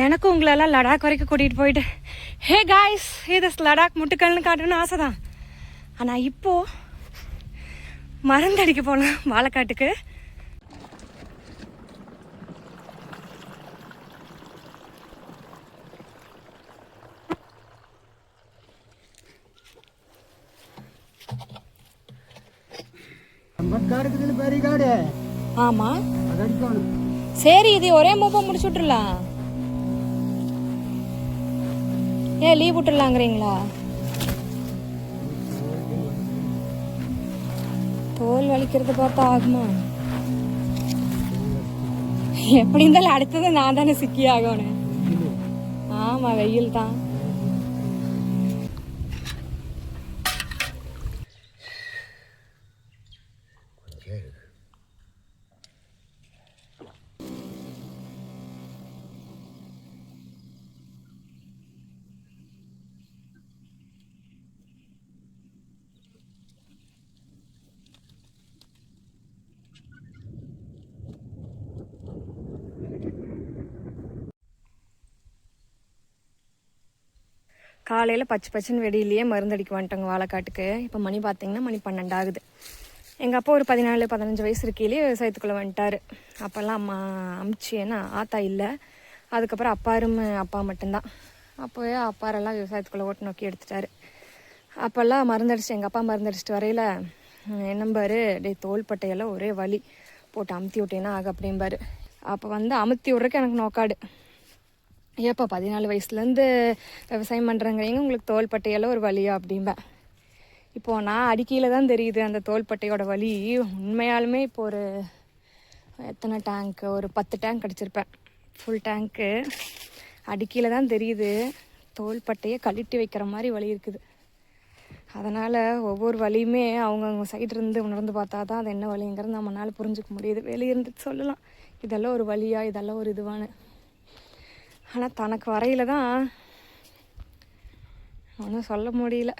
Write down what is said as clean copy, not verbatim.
எனக்கும் உங்களெல்லாம் லடாக் வரைக்கும் கூட்டிகிட்டு போயிட்டு ஹே காய்ஸ் இது லடாக் முட்டுக்கல்னு காட்டணும்னு ஆசை தான். ஆனால் இப்போது மருந்தடிக்க போகலாம் வாழைக்காட்டுக்கு. ஆமா சரி, இது ஒரே மூப்பை முடிச்சு விட்டுருலாம். ஏன் லீவ் விட்டுடலாங்கிறீங்களா? தோல் வலிக்கிறது பார்த்தா ஆகுமா? எப்படி இருந்தாலும் அடுத்தது நான் தானே சிக்கி ஆகணும். ஆமா வெயில் தான். காலையில் பச்சைன்னு வெடியிலேயே மருந்தடிக்க வந்துட்டோங்க வாழைக்காட்டுக்கு. இப்போ மணி பார்த்தீங்கன்னா மணி 12 ஆகுது. எங்கள் அப்பா ஒரு 14-15 வயசு இருக்கையிலேயே விவசாயத்துக்குள்ளே வந்துட்டார். அப்போல்லாம் அம்மா அமிச்சு, ஏன்னா ஆத்தா இல்லை. அதுக்கப்புறம் அப்பா மட்டும்தான். அப்போவே அப்பாரெல்லாம் விவசாயத்துக்குள்ளே ஓட்டு நோக்கி எடுத்துட்டாரு. அப்போல்லாம் மருந்தடிச்சு எங்கள் அப்பா மருந்தடிச்சிட்டு வரையில் என்னம்பாரு, டே தோள்பட்டையெல்லாம் ஒரே வலி, போட்டு அமுத்தி விட்டேன்னா ஆக அப்படிம்பாரு. அப்போ அமுத்தி விட்றதுக்கு எனக்கு நோக்காடு. ஏப்பா 14 வயசுலேருந்து விவசாயம் பண்ணுறங்கிறீங்க, உங்களுக்கு தோள்பட்டையெல்லாம் ஒரு வலியா அப்படிம்பேன். இப்போது நான் அடிக்கையில் தான் தெரியுது அந்த தோள்பட்டையோட வலி. உண்மையாலுமே இப்போ ஒரு எத்தனை டேங்க்கு, ஒரு 10 டேங்க் அடிச்சிருப்பேன், ஃபுல் டேங்க்கு. அடிக்கையில் தான் தெரியுது தோள்பட்டையை கழட்டி வைக்கிற மாதிரி வலி இருக்குது. அதனால் ஒவ்வொரு வலியுமே அவங்கவுங்க சைடு இருந்து உணர்ந்து பார்த்தா தான் அது என்ன வலிங்கிறது நம்மளால் புரிஞ்சுக்க முடியுது. வெளியே இருந்துட்டு சொல்லலாம் இதெல்லாம் ஒரு வலியா, இதெல்லாம் ஒரு இதுவான. ஆனால் தனக்கு வரையில் தான் ஒன்றும் சொல்ல முடியல.